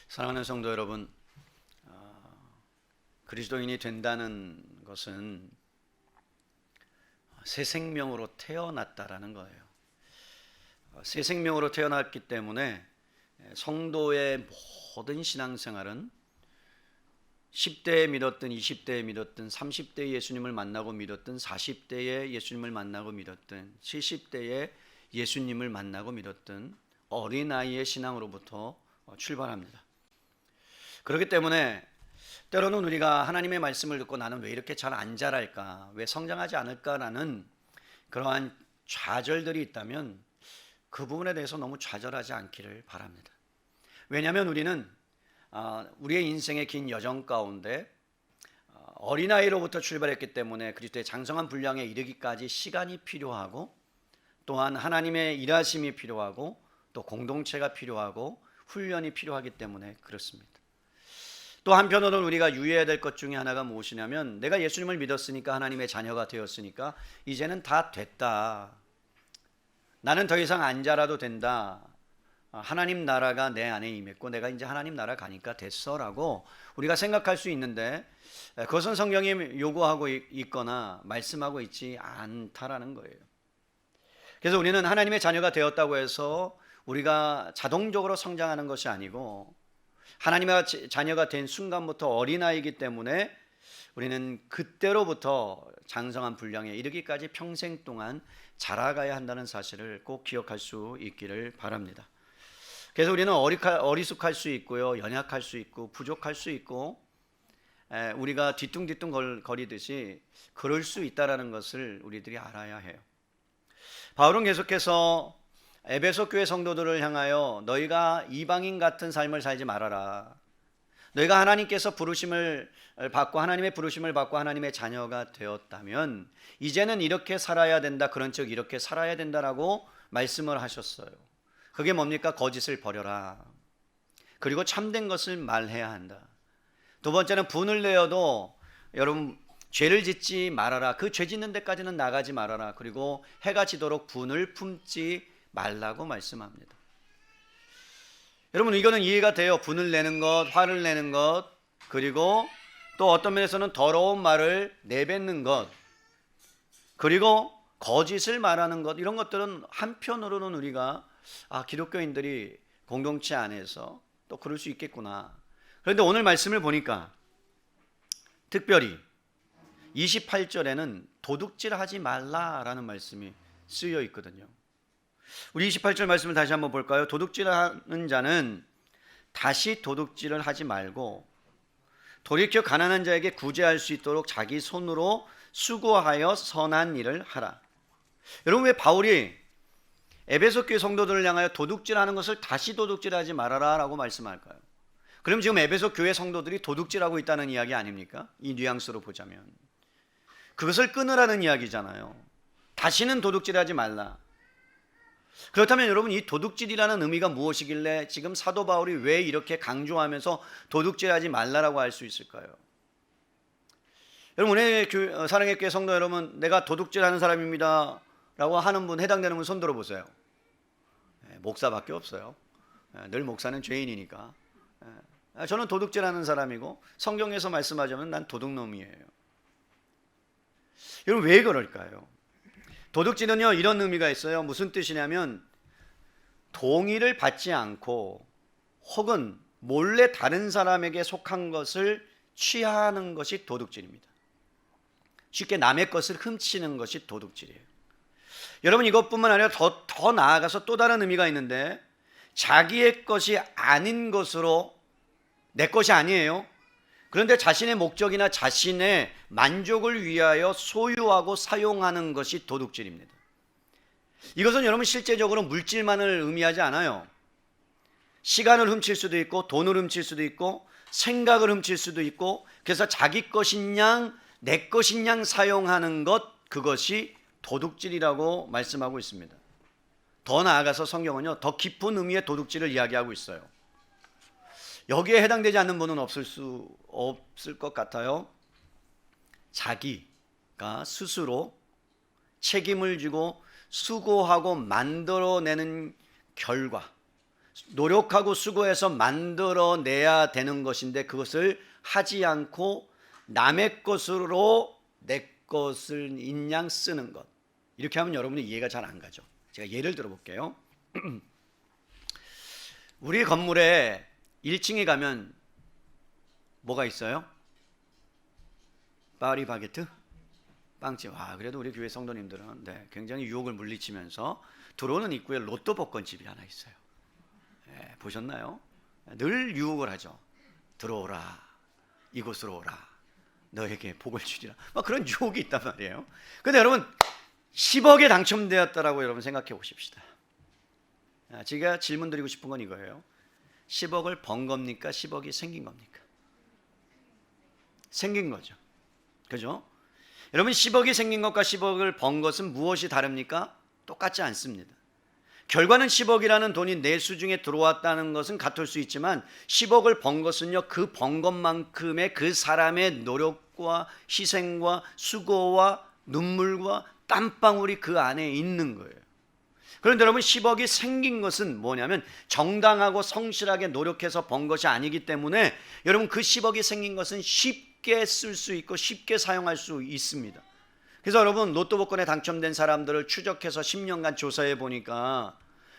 사랑하는 성도 여러분, 그리스도인이 된다는 것은 새 생명으로 태어났다라는 거예요. 새 생명으로 태어났기 때문에 성도의 모든 신앙생활은 10대에 믿었든 20대에 믿었든 30대에 예수님을 만나고 믿었든 40대에 예수님을 만나고 믿었든 70대에 예수님을 만나고 믿었든 어린아이의 신앙으로부터 출발합니다. 그렇기 때문에 때로는 우리가 하나님의 말씀을 듣고 나는 왜 이렇게 잘 안 자랄까, 왜 성장하지 않을까라는 그러한 좌절들이 있다면 그 부분에 대해서 너무 좌절하지 않기를 바랍니다. 왜냐하면 우리는 우리의 인생의 긴 여정 가운데 어린아이로부터 출발했기 때문에 그리스도의 장성한 분량에 이르기까지 시간이 필요하고, 또한 하나님의 일하심이 필요하고, 또 공동체가 필요하고 훈련이 필요하기 때문에 그렇습니다. 또 한편으로는 우리가 유의해야 될 것 중에 하나가 무엇이냐면, 내가 예수님을 믿었으니까, 하나님의 자녀가 되었으니까 이제는 다 됐다, 나는 더 이상 안 자라도 된다, 하나님 나라가 내 안에 임했고 내가 이제 하나님 나라 가니까 됐어라고 우리가 생각할 수 있는데, 그것은 성경이 요구하고 있거나 말씀하고 있지 않다라는 거예요. 그래서 우리는 하나님의 자녀가 되었다고 해서 우리가 자동적으로 성장하는 것이 아니고, 하나님의 자녀가 된 순간부터 어린아이이기 때문에 우리는 그때로부터 장성한 분량에 이르기까지 평생 동안 자라가야 한다는 사실을 꼭 기억할 수 있기를 바랍니다. 그래서 우리는 어리숙할 수 있고요, 연약할 수 있고 부족할 수 있고, 우리가 뒤뚱뒤뚱 거리듯이 그럴 수 있다는 것을 우리들이 알아야 해요. 바울은 계속해서 에베소 교회 성도들을 향하여 너희가 이방인 같은 삶을 살지 말아라, 너희가 하나님께서 부르심을 받고 하나님의 부르심을 받고 하나님의 자녀가 되었다면 이제는 이렇게 살아야 된다, 그런 즉 이렇게 살아야 된다라고 말씀을 하셨어요. 그게 뭡니까? 거짓을 버려라, 그리고 참된 것을 말해야 한다. 두 번째는 분을 내어도 여러분 죄를 짓지 말아라, 그 죄 짓는 데까지는 나가지 말아라, 그리고 해가 지도록 분을 품지 말라고 말씀합니다. 여러분 이거는 이해가 돼요. 분을 내는 것, 화를 내는 것, 그리고 또 어떤 면에서는 더러운 말을 내뱉는 것, 그리고 거짓을 말하는 것, 이런 것들은 한편으로는 우리가 기독교인들이 공동체 안에서 또 그럴 수 있겠구나. 그런데 오늘 말씀을 보니까 특별히 28절에는 도둑질하지 말라라는 말씀이 쓰여 있거든요. 우리 28절 말씀을 다시 한번 볼까요? 도둑질하는 자는 다시 도둑질을 하지 말고 돌이켜 가난한 자에게 구제할 수 있도록 자기 손으로 수고하여 선한 일을 하라. 여러분 왜 바울이 에베소 교회 성도들을 향하여 도둑질하는 것을 다시 도둑질하지 말아라 라고 말씀할까요? 그럼 지금 에베소 교회 성도들이 도둑질하고 있다는 이야기 아닙니까? 이 뉘앙스로 보자면 그것을 끊으라는 이야기잖아요. 다시는 도둑질하지 말라. 그렇다면 여러분 이 도둑질이라는 의미가 무엇이길래 지금 사도 바울이 왜 이렇게 강조하면서 도둑질하지 말라라고 할 수 있을까요? 여러분 오늘 사랑의 교회 성도 여러분, 내가 도둑질하는 사람입니다 라고 하는 분, 해당되는 분 손 들어보세요. 목사밖에 없어요. 늘 목사는 죄인이니까. 저는 도둑질하는 사람이고 성경에서 말씀하자면 난 도둑놈이에요. 여러분 왜 그럴까요? 도둑질은요 이런 의미가 있어요. 무슨 뜻이냐면 동의를 받지 않고 혹은 몰래 다른 사람에게 속한 것을 취하는 것이 도둑질입니다. 쉽게 남의 것을 훔치는 것이 도둑질이에요. 여러분 이것뿐만 아니라 더 나아가서 또 다른 의미가 있는데, 자기의 것이 아닌 것으로, 내 것이 아니에요, 그런데 자신의 목적이나 자신의 만족을 위하여 소유하고 사용하는 것이 도둑질입니다. 이것은 여러분 실제적으로 물질만을 의미하지 않아요. 시간을 훔칠 수도 있고 돈을 훔칠 수도 있고 생각을 훔칠 수도 있고, 그래서 자기 것인 양 내 것인 양 사용하는 것, 그것이 도둑질이라고 말씀하고 있습니다. 더 나아가서 성경은요 더 깊은 의미의 도둑질을 이야기하고 있어요. 여기에 해당되지 않는 분은 없을 것 같아요. 자기가 스스로 책임을 지고 수고하고 만들어내는 결과, 노력하고 수고해서 만들어내야 되는 것인데 그것을 하지 않고 남의 것으로 내 것을 인양 쓰는 것. 이렇게 하면 여러분이 이해가 잘 안 가죠. 제가 예를 들어 볼게요. 우리 건물에 1층에 가면 뭐가 있어요? 파리바게트? 빵집. 그래도 우리 교회 성도님들은 굉장히 유혹을 물리치면서 들어오는 입구에 로또 복권집이 하나 있어요. 보셨나요? 늘 유혹을 하죠. 들어오라, 이곳으로 오라, 너에게 복을 주리라. 막 그런 유혹이 있단 말이에요. 근데 여러분 10억에 당첨되었다라고 여러분 생각해 보십시다. 제가 질문 드리고 싶은 건 이거예요. 10억을 번 겁니까? 10억이 생긴 겁니까? 생긴 거죠. 그죠? 여러분 10억이 생긴 것과 10억을 번 것은 무엇이 다릅니까? 똑같지 않습니다. 결과는 10억이라는 돈이 내 수중에 들어왔다는 것은 같을 수 있지만 10억을 번 것은요, 그 번 것만큼의 그 사람의 노력과 희생과 수고와 눈물과 땀방울이 그 안에 있는 거예요. 그런데 여러분 10억이 생긴 것은 뭐냐면 정당하고 성실하게 노력해서 번 것이 아니기 때문에 여러분 그 10억이 생긴 것은 쉽게 쓸 수 있고 쉽게 사용할 수 있습니다. 그래서 여러분 로또 복권에 당첨된 사람들을 추적해서 10년간 조사해 보니까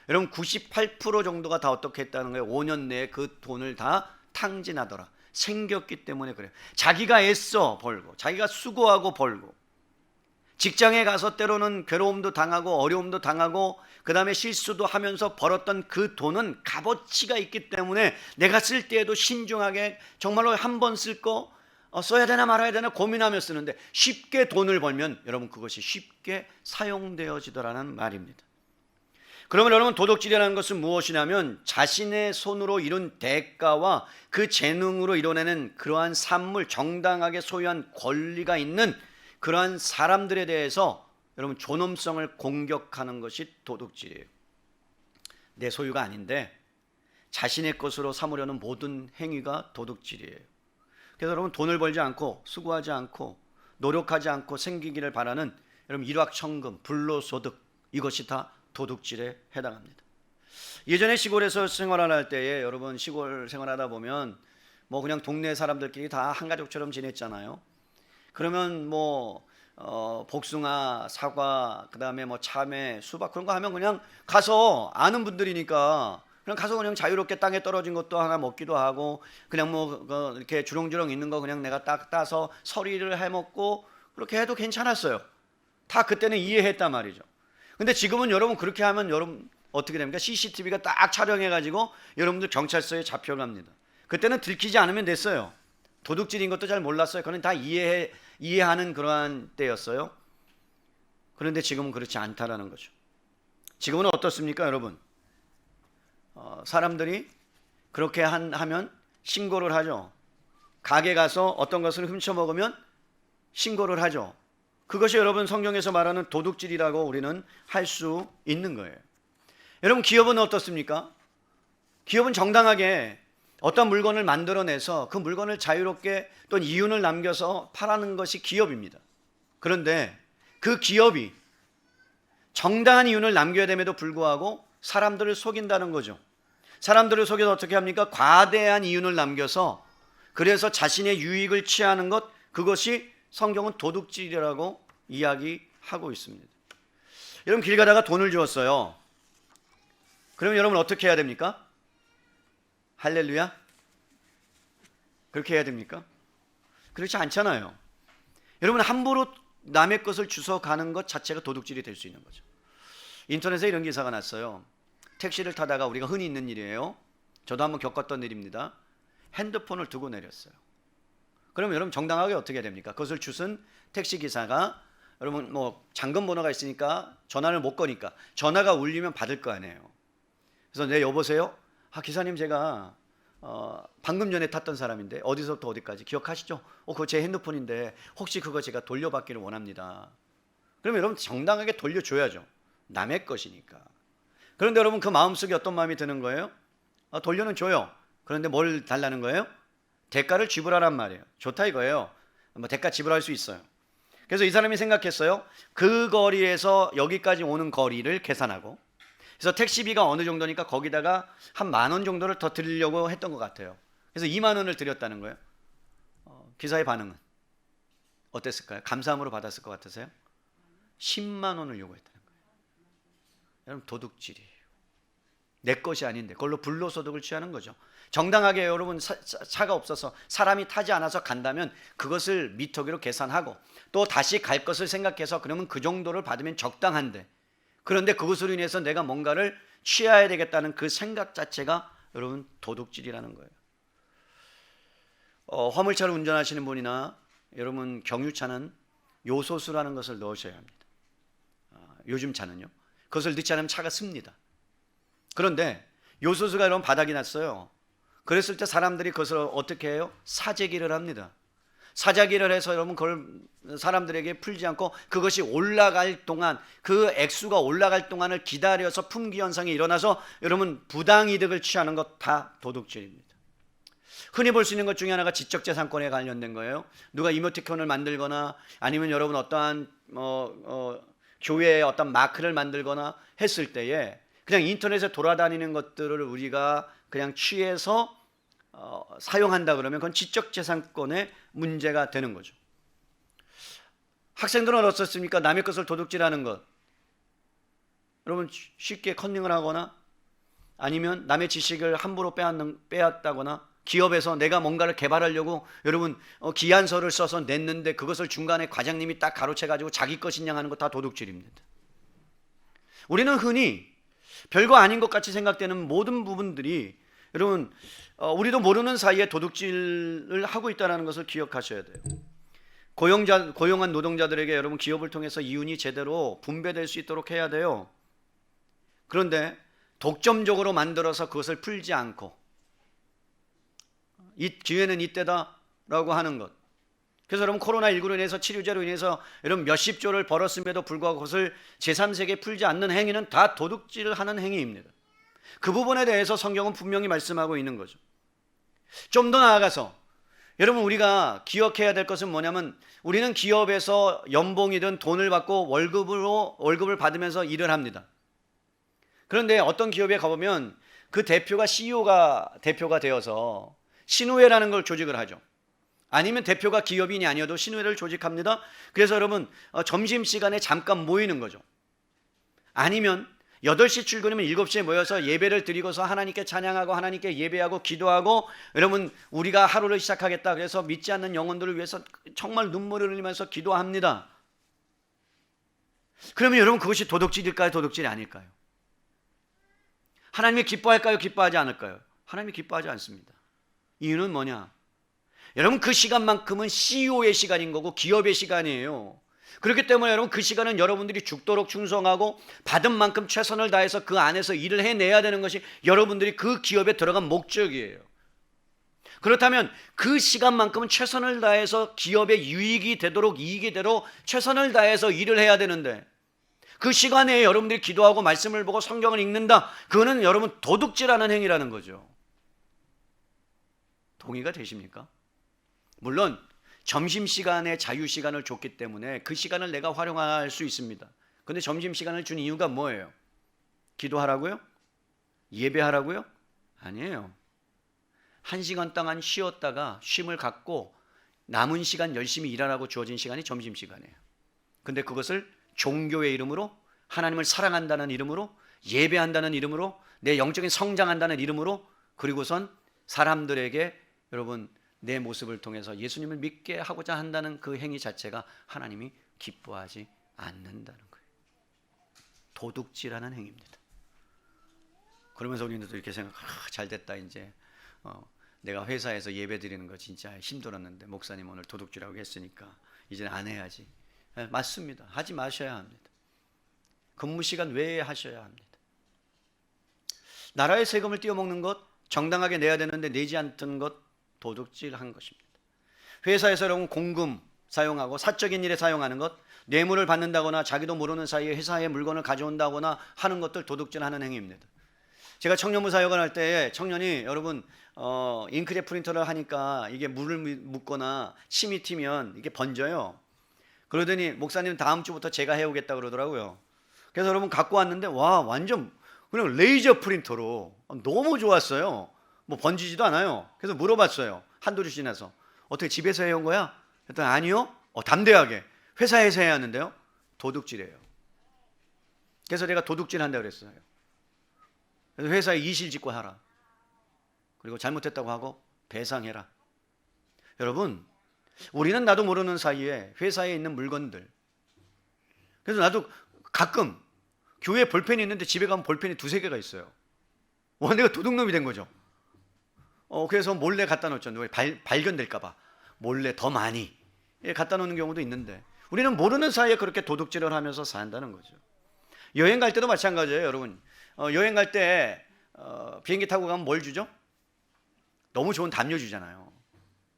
여러분 98% 정도가 다 어떻게 했다는 거예요? 5년 내에 그 돈을 다 탕진하더라. 생겼기 때문에 그래요. 자기가 애써 벌고 자기가 수고하고 벌고 직장에 가서 때로는 괴로움도 당하고 어려움도 당하고 그 다음에 실수도 하면서 벌었던 그 돈은 값어치가 있기 때문에 내가 쓸 때에도 신중하게 정말로 한 번 쓸 거 써야 되나 말아야 되나 고민하며 쓰는데 쉽게 돈을 벌면 여러분 그것이 쉽게 사용되어지더라는 말입니다. 그러면 여러분 도덕질이라는 것은 무엇이냐면 자신의 손으로 이룬 대가와 그 재능으로 이뤄내는 그러한 산물, 정당하게 소유한 권리가 있는 그러한 사람들에 대해서 여러분 존엄성을 공격하는 것이 도둑질이에요. 내 소유가 아닌데 자신의 것으로 삼으려는 모든 행위가 도둑질이에요. 그래서 여러분 돈을 벌지 않고 수고하지 않고 노력하지 않고 생기기를 바라는 여러분 일확천금, 불로소득 이것이 다 도둑질에 해당합니다. 예전에 시골에서 생활할 때에 여러분 시골 생활하다 보면 뭐 그냥 동네 사람들끼리 다 한 가족처럼 지냈잖아요. 그러면 뭐 복숭아, 사과, 그다음에 뭐 참외, 수박 그런 거 하면 그냥 가서 아는 분들이니까 그냥 가서 그냥 자유롭게 땅에 떨어진 것도 하나 먹기도 하고 그냥 뭐 이렇게 주렁주렁 있는 거 그냥 내가 딱 따서 서리를 해 먹고 그렇게 해도 괜찮았어요. 다 그때는 이해했단 말이죠. 근데 지금은 여러분 그렇게 하면 여러분 어떻게 됩니까? CCTV가 딱 촬영해 가지고 여러분들 경찰서에 잡혀갑니다. 그때는 들키지 않으면 됐어요. 도둑질인 것도 잘 몰랐어요. 그건 다 이해하는 그러한 때였어요. 그런데 지금은 그렇지 않다라는 거죠. 지금은 어떻습니까, 여러분? 사람들이 그렇게 하면 신고를 하죠. 가게 가서 어떤 것을 훔쳐 먹으면 신고를 하죠. 그것이 여러분 성경에서 말하는 도둑질이라고 우리는 할 수 있는 거예요. 여러분 기업은 어떻습니까? 기업은 정당하게 어떤 물건을 만들어내서 그 물건을 자유롭게 또 이윤을 남겨서 팔아는 것이 기업입니다. 그런데 그 기업이 정당한 이윤을 남겨야 됨에도 불구하고 사람들을 속인다는 거죠. 사람들을 속여서 어떻게 합니까? 과대한 이윤을 남겨서 그래서 자신의 유익을 취하는 것, 그것이 성경은 도둑질이라고 이야기하고 있습니다. 여러분 길 가다가 돈을 주었어요. 그러면 여러분 어떻게 해야 됩니까? 할렐루야? 그렇게 해야 됩니까? 그렇지 않잖아요. 여러분 함부로 남의 것을 주워가는 것 자체가 도둑질이 될 수 있는 거죠. 인터넷에 이런 기사가 났어요. 택시를 타다가 우리가 흔히 있는 일이에요. 저도 한번 겪었던 일입니다. 핸드폰을 두고 내렸어요. 그러면 여러분 정당하게 어떻게 해야 됩니까? 그것을 주순 택시기사가 여러분 뭐 잠금 번호가 있으니까 전화를 못 거니까 전화가 울리면 받을 거 아니에요. 그래서 네 여보세요? 기사님 제가 방금 전에 탔던 사람인데 어디서부터 어디까지 기억하시죠? 그거 제 핸드폰인데 혹시 그거 제가 돌려받기를 원합니다. 그러면 여러분 정당하게 돌려줘야죠. 남의 것이니까. 그런데 여러분 그 마음속에 어떤 마음이 드는 거예요? 돌려는 줘요. 그런데 뭘 달라는 거예요? 대가를 지불하란 말이에요. 좋다 이거예요. 뭐 대가 지불할 수 있어요. 그래서 이 사람이 생각했어요. 그 거리에서 여기까지 오는 거리를 계산하고 그래서 택시비가 어느 정도니까 거기다가 한 10,000원 정도를 더 드리려고 했던 것 같아요. 그래서 20,000원을 드렸다는 거예요. 기사의 반응은 어땠을까요? 감사함으로 받았을 것 같으세요? 10만 원을 요구했다는 거예요. 여러분, 도둑질이에요. 내 것이 아닌데 그걸로 불로소득을 취하는 거죠. 정당하게 여러분 차가 없어서 사람이 타지 않아서 간다면 그것을 미터기로 계산하고 또 다시 갈 것을 생각해서 그러면 그 정도를 받으면 적당한데, 그런데 그것으로 인해서 내가 뭔가를 취해야 되겠다는 그 생각 자체가 여러분 도둑질이라는 거예요. 화물차를 운전하시는 분이나 여러분 경유차는 요소수라는 것을 넣으셔야 합니다. 요즘 차는요. 그것을 넣지 않으면 차가 씁니다. 그런데 요소수가 여러분 바닥이 났어요. 그랬을 때 사람들이 그것을 어떻게 해요? 사재기를 합니다. 사재기를 해서 여러분 그걸 사람들에게 풀지 않고 그것이 올라갈 동안, 그 액수가 올라갈 동안을 기다려서 품귀 현상이 일어나서 여러분 부당이득을 취하는 것 다 도둑질입니다. 흔히 볼 수 있는 것 중에 하나가 지적재산권에 관련된 거예요. 누가 이모티콘을 만들거나 아니면 여러분 어떠한 교회에 어떤 마크를 만들거나 했을 때에 그냥 인터넷에 돌아다니는 것들을 우리가 그냥 취해서 사용한다 그러면 그건 지적재산권의 문제가 되는 거죠. 학생들은 어떻습니까? 남의 것을 도둑질하는 것. 여러분 쉽게 컨닝을 하거나 아니면 남의 지식을 함부로 빼앗다거나, 기업에서 내가 뭔가를 개발하려고 여러분 기한서를 써서 냈는데 그것을 중간에 과장님이 딱 가로채가지고 자기 것인 양 하는 거 다 도둑질입니다. 우리는 흔히 별거 아닌 것 같이 생각되는 모든 부분들이 여러분 우리도 모르는 사이에 도둑질을 하고 있다는 것을 기억하셔야 돼요. 고용한 노동자들에게 여러분 기업을 통해서 이윤이 제대로 분배될 수 있도록 해야 돼요. 그런데 독점적으로 만들어서 그것을 풀지 않고 이 기회는 이때다라고 하는 것. 그래서 여러분 코로나19로 인해서 치료제로 인해서 여러분 몇십 조를 벌었음에도 불구하고 그것을 제3세계에 풀지 않는 행위는 다 도둑질을 하는 행위입니다. 그 부분에 대해서 성경은 분명히 말씀하고 있는 거죠. 좀 더 나아가서 여러분 우리가 기억해야 될 것은 뭐냐면, 우리는 기업에서 연봉이든 돈을 받고 월급을 받으면서 일을 합니다. 그런데 어떤 기업에 가보면 그 대표가 CEO가 대표가 되어서 신우회라는 걸 조직을 하죠. 아니면 대표가 기업인이 아니어도 신우회를 조직합니다. 그래서 여러분 점심시간에 잠깐 모이는 거죠. 아니면 8시 출근이면 7시에 모여서 예배를 드리고서 하나님께 찬양하고 하나님께 예배하고 기도하고, 여러분 우리가 하루를 시작하겠다 그래서 믿지 않는 영혼들을 위해서 정말 눈물을 흘리면서 기도합니다. 그러면 여러분 그것이 도둑질일까요? 도둑질이 아닐까요? 하나님이 기뻐할까요? 기뻐하지 않을까요? 하나님이 기뻐하지 않습니다. 이유는 뭐냐? 여러분 그 시간만큼은 CEO의 시간인 거고 기업의 시간이에요. 그렇기 때문에 여러분 그 시간은 여러분들이 죽도록 충성하고 받은 만큼 최선을 다해서 그 안에서 일을 해내야 되는 것이 여러분들이 그 기업에 들어간 목적이에요. 그렇다면 그 시간만큼은 최선을 다해서 기업의 유익이 되도록, 이익이 되도록 최선을 다해서 일을 해야 되는데, 그 시간에 여러분들이 기도하고 말씀을 보고 성경을 읽는다, 그거는 여러분 도둑질하는 행위라는 거죠. 동의가 되십니까? 물론 점심시간에 자유시간을 줬기 때문에 그 시간을 내가 활용할 수 있습니다. 그런데 점심시간을 준 이유가 뭐예요? 기도하라고요? 예배하라고요? 아니에요. 1시간 동안 쉬었다가 쉼을 갖고 남은 시간 열심히 일하라고 주어진 시간이 점심시간이에요. 근데 그것을 종교의 이름으로, 하나님을 사랑한다는 이름으로, 예배한다는 이름으로, 내 영적인 성장한다는 이름으로, 그리고선 사람들에게 여러분 내 모습을 통해서 예수님을 믿게 하고자 한다는 그 행위 자체가 하나님이 기뻐하지 않는다는 거예요. 도둑질하는 행위입니다. 그러면서 우리는 또 이렇게 잘됐다, 이제 내가 회사에서 예배 드리는 거 진짜 힘들었는데 목사님 오늘 도둑질하고 했으니까 이제는 안 해야지. 맞습니다. 하지 마셔야 합니다. 근무 시간 외에 하셔야 합니다. 나라의 세금을 떼어먹는 것, 정당하게 내야 되는데 내지 않던 것, 도둑질한 것입니다. 회사에서 여러분 공금 사용하고 사적인 일에 사용하는 것, 뇌물을 받는다거나 자기도 모르는 사이에 회사에 물건을 가져온다거나 하는 것들 도둑질하는 행위입니다. 제가 청년부 사역을 할 때 청년이 여러분 잉크젯 프린터를 하니까 이게 물을 묻거나 침이 튀면 이게 번져요. 그러더니 목사님 다음 주부터 제가 해오겠다 그러더라고요. 그래서 여러분 갖고 왔는데 와, 완전 그냥 레이저 프린터로 너무 좋았어요. 뭐 번지지도 않아요. 그래서 물어봤어요. 한두 주 지나서 어떻게 집에서 해온 거야? 그랬더니 아니요. 담대하게 회사에서 해야 하는데요. 도둑질이에요. 그래서 내가 도둑질 한다고 그랬어요. 그래서 회사에 이실 짓고 하라. 그리고 잘못했다고 하고 배상해라. 여러분, 우리는 나도 모르는 사이에 회사에 있는 물건들, 그래서 나도 가끔 교회에 볼펜이 있는데 집에 가면 볼펜이 두세 개가 있어요. 와, 내가 도둑놈이 된 거죠. 그래서 몰래 갖다 놓죠. 왜 발견될까 봐 몰래 더 많이 갖다 놓는 경우도 있는데, 우리는 모르는 사이에 그렇게 도둑질을 하면서 산다는 거죠. 여행 갈 때도 마찬가지예요, 여러분. 여행 갈 때 비행기 타고 가면 뭘 주죠? 너무 좋은 담요 주잖아요.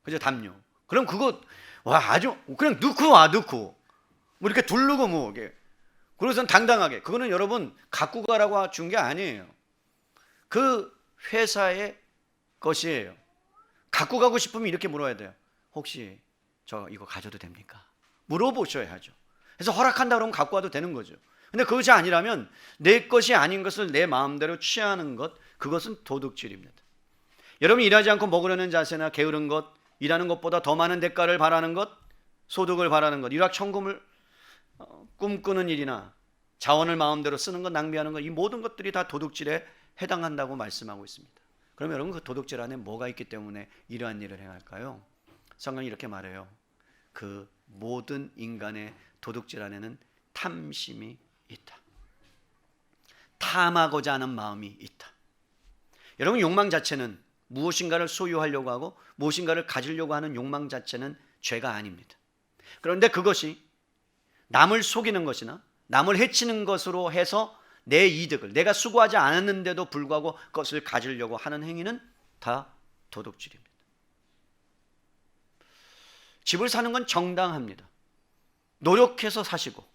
그죠? 담요. 그럼 그거 아주 그냥 넣고 뭐 이렇게 두르고 뭐 이게, 그래서 당당하게, 그거는 여러분 갖고 가라고 준 게 아니에요. 그 회사의 것이에요. 갖고 가고 싶으면 이렇게 물어야 돼요. 혹시 저 이거 가져도 됩니까? 물어보셔야 하죠. 그래서 허락한다 그러면 갖고 와도 되는 거죠. 근데 그것이 아니라면 내 것이 아닌 것을 내 마음대로 취하는 것, 그것은 도둑질입니다. 여러분, 일하지 않고 먹으려는 자세나 게으른 것, 일하는 것보다 더 많은 대가를 바라는 것, 소득을 바라는 것, 일확천금을 꿈꾸는 일이나 자원을 마음대로 쓰는 것, 낭비하는 것, 이 모든 것들이 다 도둑질에 해당한다고 말씀하고 있습니다. 그러면 여러분, 그 도둑질 안에 뭐가 있기 때문에 이러한 일을 행할까요? 성경이 이렇게 말해요. 그 모든 인간의 도둑질 안에는 탐심이 있다. 탐하고자 하는 마음이 있다. 여러분, 욕망 자체는 무엇인가를 소유하려고 하고 무엇인가를 가지려고 하는 욕망 자체는 죄가 아닙니다. 그런데 그것이 남을 속이는 것이나 남을 해치는 것으로 해서 내 이득을, 내가 수고하지 않았는데도 불구하고 그것을 가지려고 하는 행위는 다 도둑질입니다. 집을 사는 건 정당합니다. 노력해서 사시고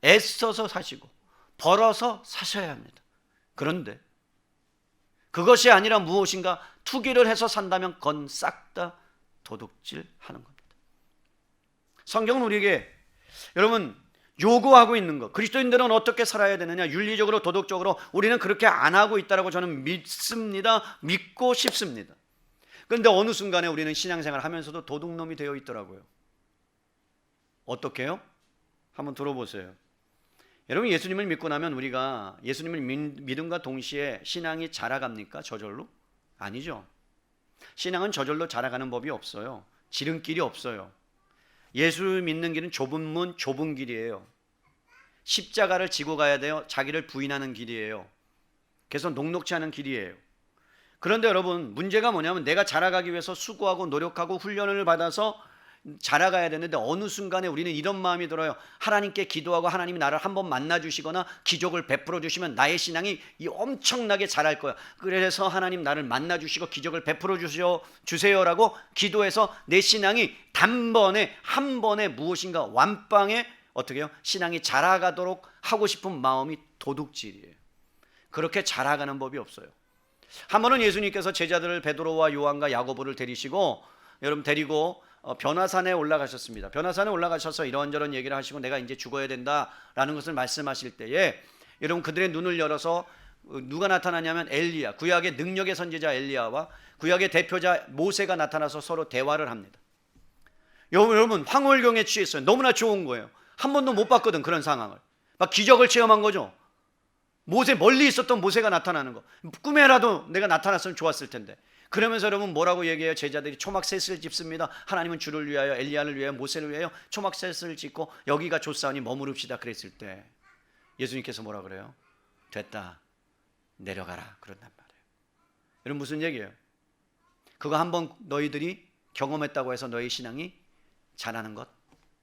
애써서 사시고 벌어서 사셔야 합니다. 그런데 그것이 아니라 무엇인가 투기를 해서 산다면 그건 싹 다 도둑질하는 겁니다. 성경은 우리에게 여러분 요구하고 있는 것, 그리스도인들은 어떻게 살아야 되느냐, 윤리적으로 도덕적으로 우리는 그렇게 안 하고 있다라고 저는 믿습니다. 믿고 싶습니다. 그런데 어느 순간에 우리는 신앙생활을 하면서도 도둑놈이 되어 있더라고요. 어떻게 해요? 한번 들어보세요. 여러분, 예수님을 믿고 나면 우리가 예수님을 믿음과 동시에 신앙이 자라갑니까? 저절로? 아니죠. 신앙은 저절로 자라가는 법이 없어요. 지름길이 없어요. 예수 믿는 길은 좁은 문, 좁은 길이에요. 십자가를 지고 가야 돼요. 자기를 부인하는 길이에요. 그래서 녹록치 않은 길이에요. 그런데 여러분, 문제가 뭐냐면 내가 자라가기 위해서 수고하고 노력하고 훈련을 받아서 자라가야 되는데 어느 순간에 우리는 이런 마음이 들어요. 하나님께 기도하고 하나님이 나를 한번 만나 주시거나 기적을 베풀어 주시면 나의 신앙이 엄청나게 자랄 거야. 그래서 하나님 나를 만나 주시고 기적을 베풀어 주세요라고 기도해서 내 신앙이 단번에 한 번에 무엇인가 완빵에 어떻게 해요? 신앙이 자라가도록 하고 싶은 마음이 도둑질이에요. 그렇게 자라가는 법이 없어요. 한 번은 예수님께서 제자들을 베드로와 요한과 야고보를 데리시고 데리고 변화산에 올라가셨습니다. 변화산에 올라가셔서 이런저런 얘기를 하시고 내가 이제 죽어야 된다라는 것을 말씀하실 때에 여러분 그들의 눈을 열어서 누가 나타나냐면 엘리야, 구약의 능력의 선지자 엘리야와 구약의 대표자 모세가 나타나서 서로 대화를 합니다. 여러분 황홀경에 취했어요. 너무나 좋은 거예요. 한 번도 못 봤거든, 그런 상황을. 막 기적을 체험한 거죠. 모세, 멀리 있었던 모세가 나타나는 거. 꿈에라도 내가 나타났으면 좋았을 텐데. 그러면서 여러분 뭐라고 얘기해요? 제자들이 초막셋을 짓습니다. 하나님은 주를 위하여, 엘리야를 위하여, 모세를 위하여 초막셋을 짓고 여기가 좋사오니 머무릅시다 그랬을 때 예수님께서 뭐라 그래요? 됐다, 내려가라 그런단 말이에요. 여러분 무슨 얘기예요? 그거 한번 너희들이 경험했다고 해서 너희 신앙이 자라는 것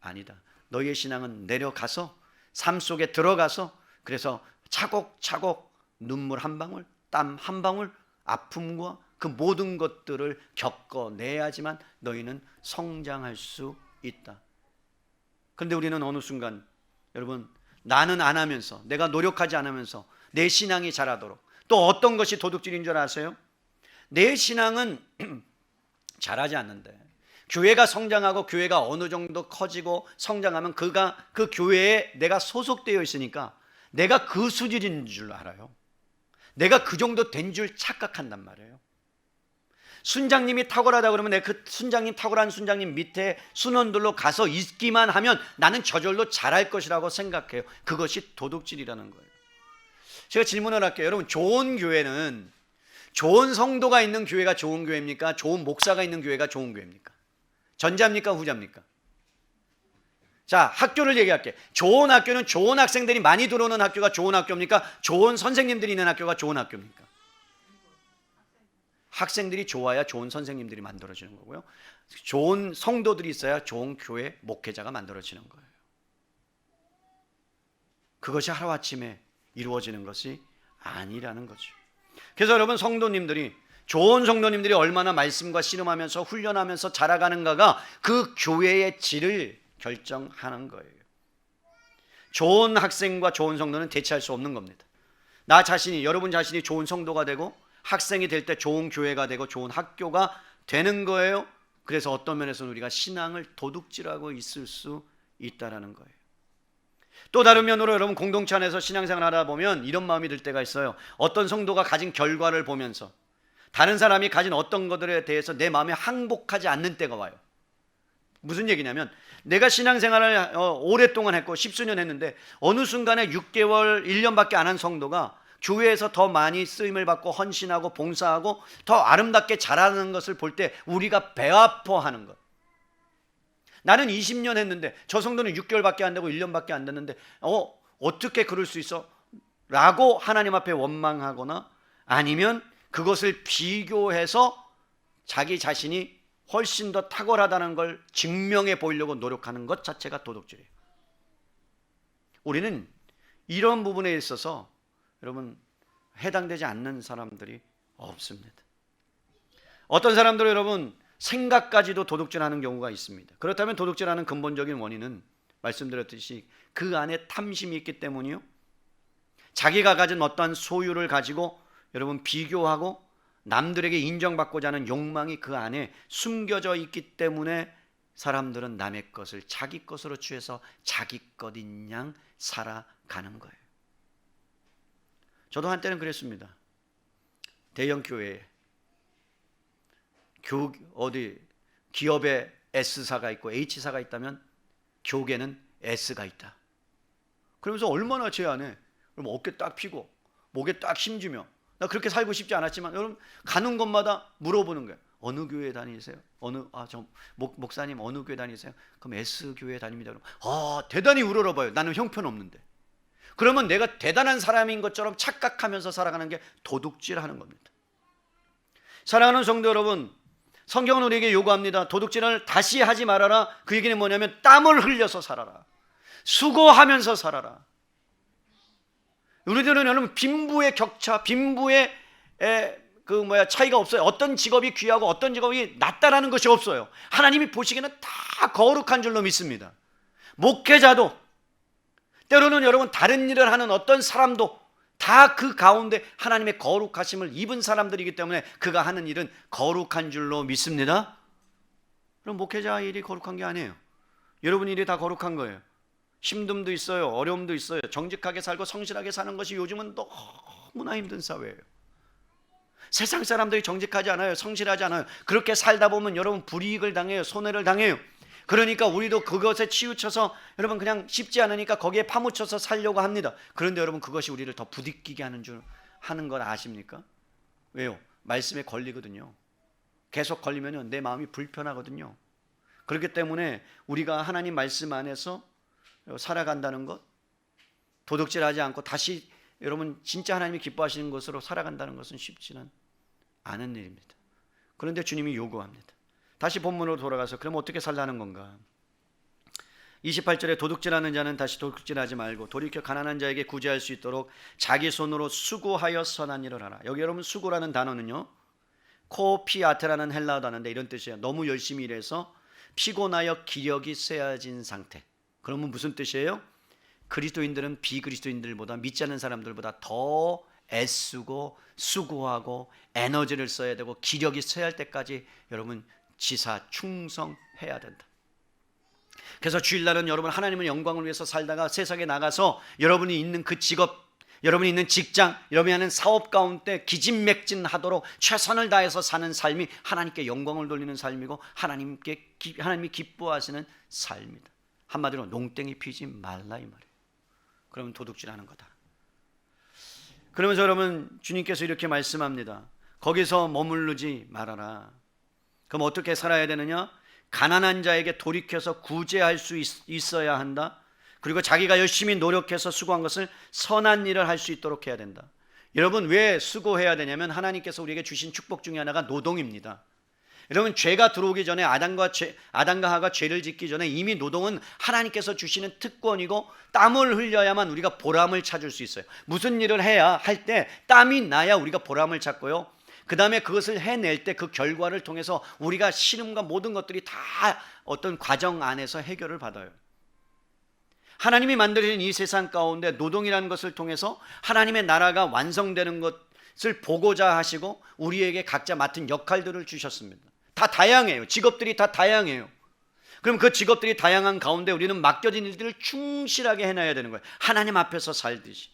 아니다. 너희의 신앙은 내려가서 삶 속에 들어가서 그래서 차곡차곡 눈물 한 방울, 땀 한 방울, 아픔과 그 모든 것들을 겪어내야지만 너희는 성장할 수 있다. 그런데 우리는 어느 순간 여러분 나는 안 하면서, 내가 노력하지 않으면서 내 신앙이 자라도록, 또 어떤 것이 도둑질인 줄 아세요? 내 신앙은 자라지 않는데 교회가 성장하고 교회가 어느 정도 커지고 성장하면 그 교회에 내가 소속되어 있으니까 내가 그 수준인 줄 알아요. 내가 그 정도 된 줄 착각한단 말이에요. 순장님이 탁월하다 그러면 내가 그 순장님, 탁월한 순장님 밑에 순원들로 가서 있기만 하면 나는 저절로 잘할 것이라고 생각해요. 그것이 도둑질이라는 거예요. 제가 질문을 할게요. 여러분, 좋은 교회는, 좋은 성도가 있는 교회가 좋은 교회입니까? 좋은 목사가 있는 교회가 좋은 교회입니까? 전자입니까? 후자입니까? 자, 학교를 얘기할게. 좋은 학교는 좋은 학생들이 많이 들어오는 학교가 좋은 학교입니까? 좋은 선생님들이 있는 학교가 좋은 학교입니까? 학생들이 좋아야 좋은 선생님들이 만들어지는 거고요. 좋은 성도들이 있어야 좋은 교회 목회자가 만들어지는 거예요. 그것이 하루아침에 이루어지는 것이 아니라는 거죠. 그래서 여러분, 성도님들이, 좋은 성도님들이 얼마나 말씀과 씨름하면서 훈련하면서 자라가는가가 그 교회의 질을 결정하는 거예요. 좋은 학생과 좋은 성도는 대체할 수 없는 겁니다. 나 자신이, 여러분 자신이 좋은 성도가 되고 학생이 될 때 좋은 교회가 되고 좋은 학교가 되는 거예요. 그래서 어떤 면에서는 우리가 신앙을 도둑질하고 있을 수 있다는 거예요. 또 다른 면으로 여러분, 공동체 안에서 신앙생활 하다 보면 이런 마음이 들 때가 있어요. 어떤 성도가 가진 결과를 보면서 다른 사람이 가진 어떤 것들에 대해서 내 마음이 항복하지 않는 때가 와요. 무슨 얘기냐면, 내가 신앙생활을 오랫동안 했고 십수년 했는데 어느 순간에 6개월, 1년밖에 안 한 성도가 교회에서 더 많이 쓰임을 받고 헌신하고 봉사하고 더 아름답게 자라는 것을 볼 때 우리가 배 아파하는 것. 나는 20년 했는데 저 성도는 6개월밖에 안 되고 1년밖에 안 됐는데 어떻게 그럴 수 있어? 라고 하나님 앞에 원망하거나, 아니면 그것을 비교해서 자기 자신이 훨씬 더 탁월하다는 걸 증명해 보이려고 노력하는 것 자체가 도둑질이에요. 우리는 이런 부분에 있어서 여러분, 해당되지 않는 사람들이 없습니다. 어떤 사람들은 여러분, 생각까지도 도둑질하는 경우가 있습니다. 그렇다면 도둑질하는 근본적인 원인은 말씀드렸듯이 그 안에 탐심이 있기 때문이요, 자기가 가진 어떠한 소유를 가지고 여러분 비교하고 남들에게 인정받고자 하는 욕망이 그 안에 숨겨져 있기 때문에 사람들은 남의 것을 자기 것으로 취해서 자기 것인 양 살아가는 거예요. 저도 한때는 그랬습니다. 대형 교회에 기업에 S사가 있고 H사가 있다면 교계는 S가 있다. 그러면서 얼마나 제 안에 어깨 딱 펴고 목에 딱 힘주며, 나 그렇게 살고 싶지 않았지만 여러분, 가는 곳마다 물어보는 거예요. 어느 교회 다니세요? 목사님 어느 교회 다니세요? 그럼 S교회 다닙니다. 대단히 우러러봐요. 나는 형편없는데. 그러면 내가 대단한 사람인 것처럼 착각하면서 살아가는 게 도둑질하는 겁니다. 사랑하는 성도 여러분, 성경은 우리에게 요구합니다. 도둑질을 다시 하지 말아라. 그 얘기는 뭐냐면 땀을 흘려서 살아라. 수고하면서 살아라. 우리들은 여러분, 빈부의 격차, 빈부의 차이가 없어요. 어떤 직업이 귀하고 어떤 직업이 낫다라는 것이 없어요. 하나님이 보시기에는 다 거룩한 줄로 믿습니다. 목회자도, 때로는 여러분 다른 일을 하는 어떤 사람도 다 그 가운데 하나님의 거룩하심을 입은 사람들이기 때문에 그가 하는 일은 거룩한 줄로 믿습니다. 그럼 목회자 일이 거룩한 게 아니에요. 여러분 일이 다 거룩한 거예요. 힘듦도 있어요. 어려움도 있어요. 정직하게 살고 성실하게 사는 것이 요즘은 너무나 힘든 사회예요. 세상 사람들이 정직하지 않아요. 성실하지 않아요. 그렇게 살다 보면 여러분 불이익을 당해요. 손해를 당해요. 그러니까 우리도 그것에 치우쳐서 여러분 그냥 쉽지 않으니까 거기에 파묻혀서 살려고 합니다. 그런데 여러분, 그것이 우리를 더 부딪히게 하는 걸 아십니까? 왜요? 말씀에 걸리거든요. 계속 걸리면 내 마음이 불편하거든요. 그렇기 때문에 우리가 하나님 말씀 안에서 살아간다는 것, 도둑질하지 않고 다시 여러분 진짜 하나님이 기뻐하시는 것으로 살아간다는 것은 쉽지는 않은 일입니다. 그런데 주님이 요구합니다. 다시 본문으로 돌아가서 그럼 어떻게 살라는 건가? 28절에 도둑질하는 자는 다시 도둑질하지 말고 돌이켜 가난한 자에게 구제할 수 있도록 자기 손으로 수고하여 선한 일을 하라. 여기 여러분, 수고라는 단어는요, 코피아테라는 헬라어 단어인데 이런 뜻이에요. 너무 열심히 일해서 피곤하여 기력이 쇠해진 상태. 그러면 무슨 뜻이에요? 그리스도인들은 비그리스도인들보다, 믿지 않는 사람들보다 더 애쓰고 수고하고 에너지를 써야 되고 기력이 쇠할 때까지 여러분 지사 충성해야 된다. 그래서 주일날은 여러분 하나님의 영광을 위해서 살다가 세상에 나가서 여러분이 있는 그 직업, 여러분이 있는 직장, 여러분이 하는 사업 가운데 기진맥진하도록 최선을 다해서 사는 삶이 하나님께 영광을 돌리는 삶이고 하나님이 기뻐하시는 삶이다. 한마디로 농땡이 피지 말라 이 말이에요. 그러면 도둑질하는 거다. 그러면서 여러분, 주님께서 이렇게 말씀합니다. 거기서 머무르지 말아라. 그럼 어떻게 살아야 되느냐? 가난한 자에게 돌이켜서 구제할 수 있어야 한다. 그리고 자기가 열심히 노력해서 수고한 것을 선한 일을 할 수 있도록 해야 된다. 여러분, 왜 수고해야 되냐면 하나님께서 우리에게 주신 축복 중에 하나가 노동입니다. 여러분, 죄가 들어오기 전에 아담과 하가 죄를 짓기 전에 이미 노동은 하나님께서 주시는 특권이고 땀을 흘려야만 우리가 보람을 찾을 수 있어요. 무슨 일을 해야 할 때 땀이 나야 우리가 보람을 찾고요. 그 다음에 그것을 해낼 때 그 결과를 통해서 우리가 신음과 모든 것들이 다 어떤 과정 안에서 해결을 받아요. 하나님이 만드신 이 세상 가운데 노동이라는 것을 통해서 하나님의 나라가 완성되는 것을 보고자 하시고 우리에게 각자 맡은 역할들을 주셨습니다. 다 다양해요. 직업들이 다 다양해요. 그럼 그 직업들이 다양한 가운데 우리는 맡겨진 일들을 충실하게 해놔야 되는 거예요. 하나님 앞에서 살듯이.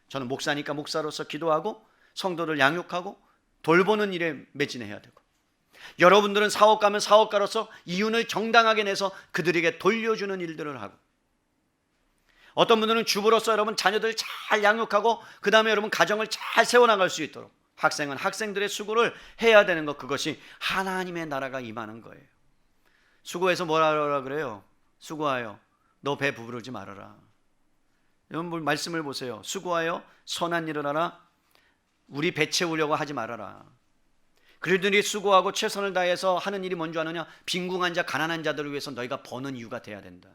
저는 목사니까 목사로서 기도하고 성도를 양육하고 돌보는 일에 매진해야 되고, 여러분들은 사업가면 사업가로서 이윤을 정당하게 내서 그들에게 돌려주는 일들을 하고, 어떤 분들은 주부로서 여러분 자녀들 잘 양육하고 그 다음에 여러분 가정을 잘 세워나갈 수 있도록, 학생은 학생들의 수고를 해야 되는 것, 그것이 하나님의 나라가 임하는 거예요. 수고해서 뭐라 하라 그래요? 수고하여 너 배 부르지 말아라. 여러분 말씀을 보세요. 수고하여 선한 일을 하라. 우리 배 채우려고 하지 말아라. 그들이 수고하고 최선을 다해서 하는 일이 뭔지 아느냐? 빈궁한 자, 가난한 자들을 위해서 너희가 버는 이유가 돼야 된다.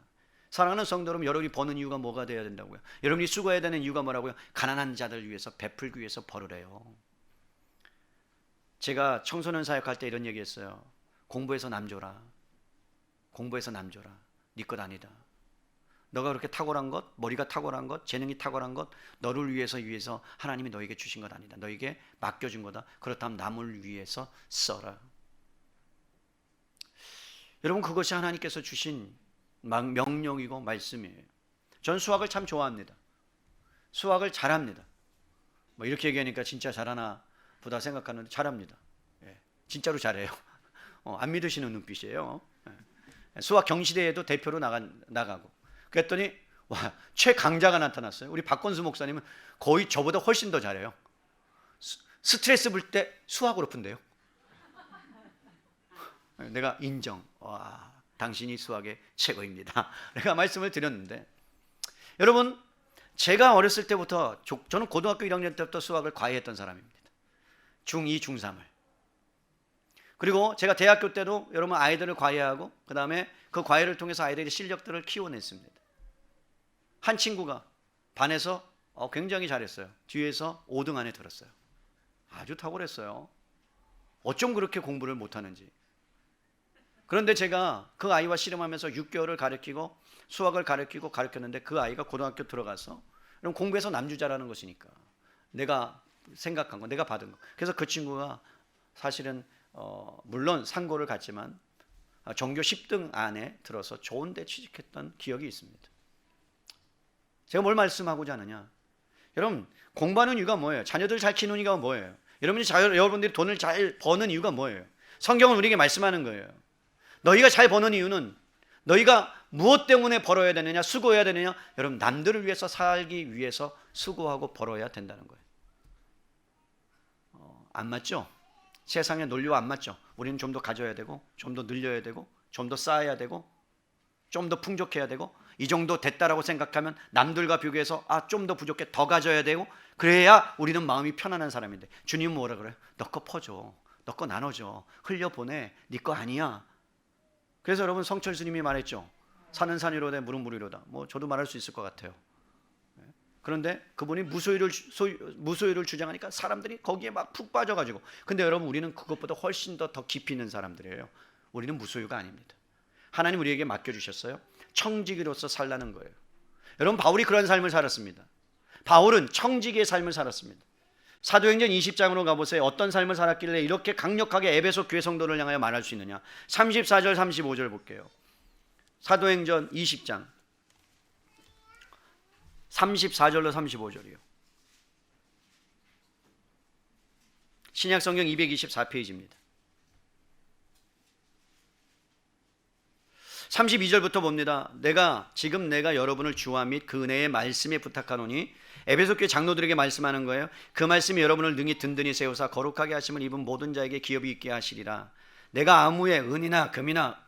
사랑하는 성도 여러분, 여러분이 버는 이유가 뭐가 돼야 된다고요? 여러분이 수고해야 되는 이유가 뭐라고요? 가난한 자들을 위해서, 베풀기 위해서 벌으래요. 제가 청소년 사역할 때 이런 얘기했어요. 공부해서 남 줘라. 공부해서 남 줘라. 네 것 아니다. 너가 그렇게 탁월한 것, 머리가 탁월한 것, 재능이 탁월한 것, 너를 위해서 하나님이 너에게 주신 것 아니다. 너에게 맡겨준 거다. 그렇다면 남을 위해서 써라. 여러분, 그것이 하나님께서 주신 명령이고 말씀이에요. 전 수학을 참 좋아합니다. 수학을 잘합니다. 뭐 이렇게 얘기하니까 진짜 잘하나 보다 생각하는데 잘합니다. 예, 진짜로 잘해요. 안 믿으시는 눈빛이에요. 예. 수학 경시대회도 대표로 나가고. 그랬더니 와, 최강자가 나타났어요. 우리 박건수 목사님은 거의 저보다 훨씬 더 잘해요. 스트레스 풀 때 수학으로 푼대요. 내가 인정. 와, 당신이 수학의 최고입니다. 내가 말씀을 드렸는데, 여러분, 제가 어렸을 때부터, 저는 고등학교 1학년 때부터 수학을 과외했던 사람입니다. 중2, 중3을. 그리고 제가 대학교 때도 여러분 아이들을 과외하고 그 다음에 그 과외를 통해서 아이들의 실력들을 키워냈습니다. 한 친구가 반에서 굉장히 잘했어요. 뒤에서 5등 안에 들었어요. 아주 탁월했어요. 어쩜 그렇게 공부를 못하는지. 그런데 제가 그 아이와 씨름하면서 6개월을 가르치고 수학을 가르쳤는데 그 아이가 고등학교 들어가서 그럼 공부해서 남주자라는 것이니까 내가 생각한 거, 내가 받은 거. 그래서 그 친구가 사실은 물론 상고를 갔지만 전교 10등 안에 들어서 좋은 데 취직했던 기억이 있습니다. 제가 뭘 말씀하고자 하느냐? 여러분, 공부하는 이유가 뭐예요? 자녀들 잘 키우는 이유가 뭐예요? 여러분들이 돈을 잘 버는 이유가 뭐예요? 성경은 우리에게 말씀하는 거예요. 너희가 잘 버는 이유는 너희가 무엇 때문에 벌어야 되느냐, 수고해야 되느냐? 여러분, 남들을 위해서 살기 위해서 수고하고 벌어야 된다는 거예요. 안 맞죠? 세상의 논리와 안 맞죠? 우리는 좀 더 가져야 되고, 좀 더 늘려야 되고, 좀 더 쌓아야 되고, 좀 더 풍족해야 되고, 이 정도 됐다라고 생각하면 남들과 비교해서 좀 더 부족해, 더 가져야 되고, 그래야 우리는 마음이 편안한 사람인데, 주님은 뭐라 그래요? 너 거 퍼줘, 너 거 나눠줘, 흘려보내, 네 거 아니야. 그래서 여러분, 성철 스님이 말했죠. 산은 산이로되 물은 물이로다. 뭐 저도 말할 수 있을 것 같아요. 그런데 그분이 무소유를 주장하니까 사람들이 거기에 막 푹 빠져가지고, 근데 여러분, 우리는 그것보다 훨씬 더 깊이 있는 사람들이에요. 우리는 무소유가 아닙니다. 하나님 우리에게 맡겨주셨어요. 청지기로서 살라는 거예요. 여러분, 바울이 그런 삶을 살았습니다. 바울은 청지기의 삶을 살았습니다. 사도행전 20장으로 가보세요. 어떤 삶을 살았길래 이렇게 강력하게 에베소 교회 성도를 향하여 말할 수 있느냐. 34절 35절 볼게요. 사도행전 20장 34절로 35절이요. 신약성경 224페이지입니다. 32절부터 봅니다. 지금 내가 여러분을 주와 및 그 은혜의 말씀에 부탁하노니, 에베소 교회 장로들에게 말씀하는 거예요. 그 말씀이 여러분을 능히 든든히 세우사 거룩하게 하심을 입은 모든 자에게 기업이 있게 하시리라. 내가 아무의 은이나 금이나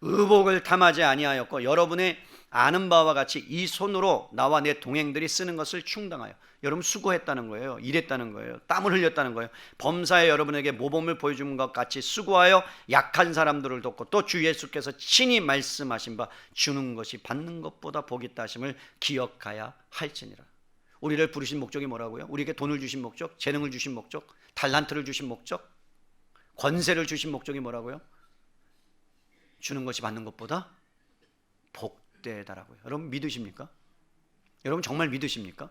의복을 탐하지 아니하였고 여러분의 아는 바와 같이 이 손으로 나와 내 동행들이 쓰는 것을 충당하여, 여러분 수고했다는 거예요. 일했다는 거예요. 땀을 흘렸다는 거예요. 범사에 여러분에게 모범을 보여준 것 같이 수고하여 약한 사람들을 돕고, 또 주 예수께서 친히 말씀하신 바 주는 것이 받는 것보다 복이 있다 하심을 기억하야 할지니라. 우리를 부르신 목적이 뭐라고요? 우리에게 돈을 주신 목적, 재능을 주신 목적, 달란트를 주신 목적, 권세를 주신 목적이 뭐라고요? 주는 것이 받는 것보다 복되다라고요. 여러분 믿으십니까? 여러분 정말 믿으십니까?